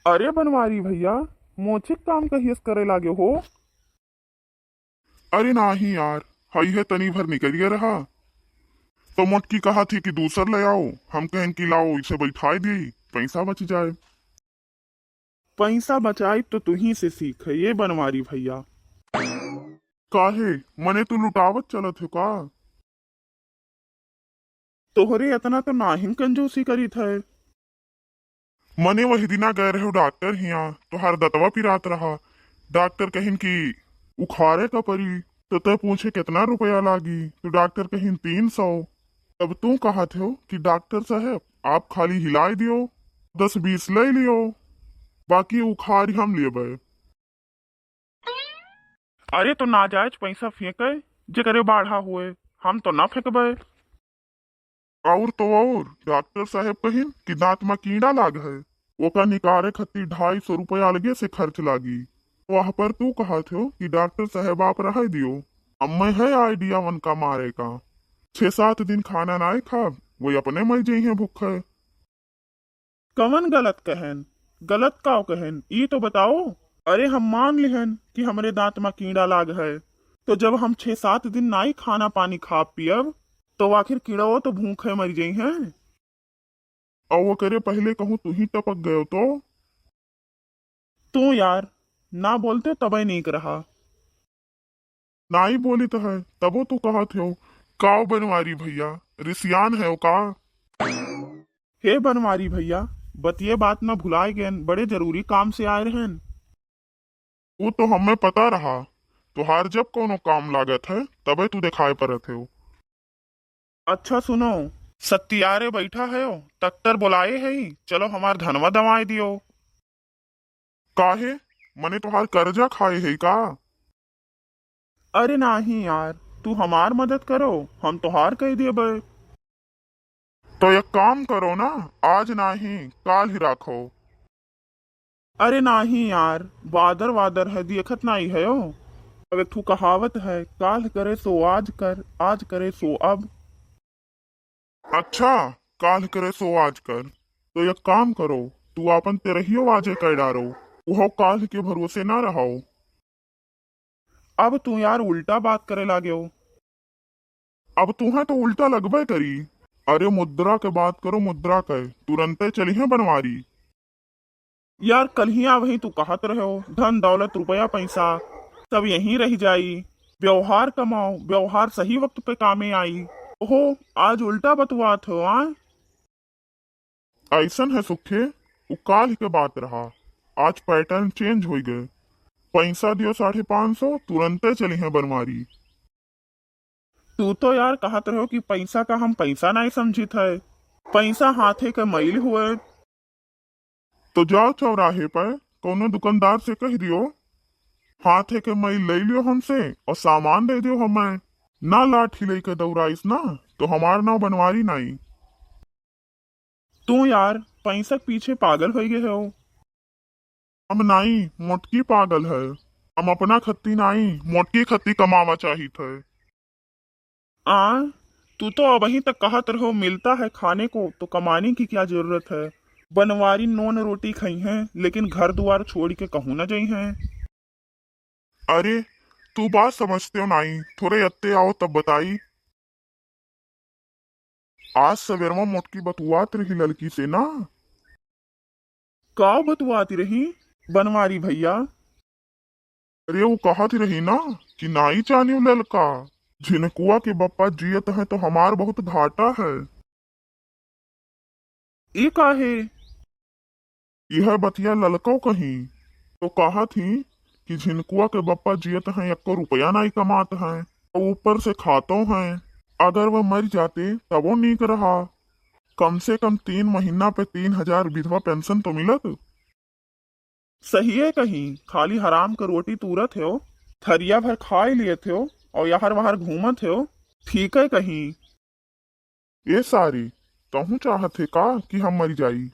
अरे बनवारी भैया, मोचिक काम कहियस करे लागे हो। अरे नाही यार, हई है तनी भर निकलिए रहा। तो मोटकी कहा थी कि दूसर ले आओ, हम कहन कि लाओ इसे बैठाई दी, पैसा बच जाए। पैसा बचाई तो तुही से सीख ये बनवारी भैया। काहे मने तू लुटावत चलत हो का? तोहरे इतना तो नाहिन कंजूसी करी थे। मने वही दिना गए रहे डॉक्टर हिया, तो हर दतवा पिरात रहा। डॉक्टर कहिन कि उखाड़े का परी। तो तय पूछे कितना रुपया लागी, तो डॉक्टर कहिन 300। तब तू कहा थे कि डॉक्टर साहब आप खाली हिलाई दियो, 10-20 ले लियो, बाकी उखाड़ी हम लेबे। अरे तो नाजायज पैसा फेंके जे करे बाढ़ा हुए, हम तो ना फेंकबे। और तो और डॉक्टर साहब कहिन कि दांत में कीड़ा लाग है, ओका निकारे खातिर 250 रुपया अलगे से खर्च लागी। वहां पर तू कहा थे कि डॉक्टर साहब आप रह दियो, अम्मे है आइडिया वन का मारे का। 6-7 दिन खाना ना खा, वही अपने मर जाई है भूखे। कवन गलत कहन? गलत का कहन ई तो बताओ। अरे हम मान लिहन कि हमरे दांत में कीड़ा लाग है, तो जब हम 6-7 दिन ना ही खाना पानी खा पियब, तो आखिर कीड़ो तो भूखे मर जाई हैं। और वो करे पहले कहूँ तू ही टपक गयो तो। तू यार ना बोलते तबे नहीं रहा। ना ही बोली तो है तबो तू कहा थे काव बनवारी भैया, रिसियान है वो का। हे बनवारी भैया, बतिये बात न भुलाए गए, बड़े जरूरी काम से आए रहन। वो तो हमें पता रहा, तुहार जब कोनो काम लागत है तबे तू दिखाए परत है। अच्छा सुनो, सत्यारे बैठा है, टक्टर बुलाए है ही, चलो हमार धनवा दवाए दियो। काहे मने तुहार कर्जा खाए है का? अरे नहीं यार, तू हमार मदद करो, हम तोहार कह दिए बे। तो एक काम करो ना, आज नहीं काल ही राखो। अरे नहीं यार, वादर वादर है, देखत नहीं है ओ। अब एक ठू कहावत है, काल करे सो आज कर, आज करे सो अब। अच्छा, काल करे सो आज कर। तो एक काम करो, तू अपन तेरहियो आजे कर डारो, वो काल के भरोसे ना रहो। अब तू यार उल्टा बात करे लागे हो। अब तुम्हें तो उल्टा लगबे करी। अरे मुद्रा के बात करो, मुद्रा के तुरंते चली है बनवारी। यार कल ही आ वही तू कहत रहे हो, धन दौलत रुपया पैसा सब यहीं रह जाई। व्यवहार कमाओ, व्यवहार सही वक्त पे कामे आई। ओहो, आज उल्टा बतवात हो आ। ऐसन है सुखे, वो काल के बात रहा, आज पैटर्न चेंज हो गए। पैसा दियो 550, तुरंते चली है बनवारी। तू तो यार कहत रहो कि पैसा का हम पैसा नहीं समझित है, पैसा हाथे के मैल हुए। तो जाओ चौराहे पर कोनो दुकानदार से कह दियो, हाथ है के मई ले लियो हमसे और सामान दे दियो हमें। ना लाठी लेके दौड़ाइस ना, तो हमार नाव बनवारी नहीं। तू यार पैसा के पीछे पागल हो गए हो। हम नहीं, मोटकी पागल है। हम अपना खत्ती नहीं, मोटकी खत्ती कमावा चाहिए थे। आ, तू तो अब वहीं तक कहत रहो मिलता है खाने को तो कमाने की क्या जरूरत है। बनवारी नोन रोटी खाई हैं, लेकिन घर द्वार छोड़ के कहूँ न जाई हैं। अरे तू बात समझते हो नहीं, थोड़े अत्ते आओ तब बताई। आज सवेरमा मोटकी बतुआत रही लड़की से ना। का बतवाती रही बनवारी भैया? अरे वो कहती रही ना कि नाई चानी ललका, झिनकुआ के बप्पा जियत है तो हमार बहुत घाटा है। ये काहे? यह बतिया ललको कहीं, तो कहा थी कि झिनकुआ के बप्पा जियत हैं, 1 रुपया नहीं कमाते हैं और ऊपर से खातो हैं। अगर वह मर जाते तब वो नीक रहा, कम से कम 3 महीना पे 3,000 विधवा पेंशन तो मिलत। सही है कहीं, खाली हराम का रोटी तूरत हो, थरिया भर खाए लिए थे हो और यार बाहर घूमत हो। ठीक है कहीं। ये सारी तहू चाहते का कि हम मर जाई।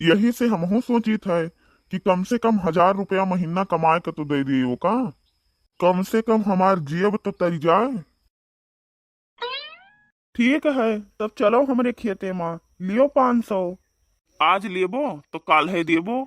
यही से हमहू सोची थे कि कम से कम 1,000 रुपया महीना कमाए के तो दे दियो का, कम से कम हमार जेब तो तर जाए। ठीक है, तब चलो हमरे खेते माँ लियो 500। आज लेबो तो काल है देबो।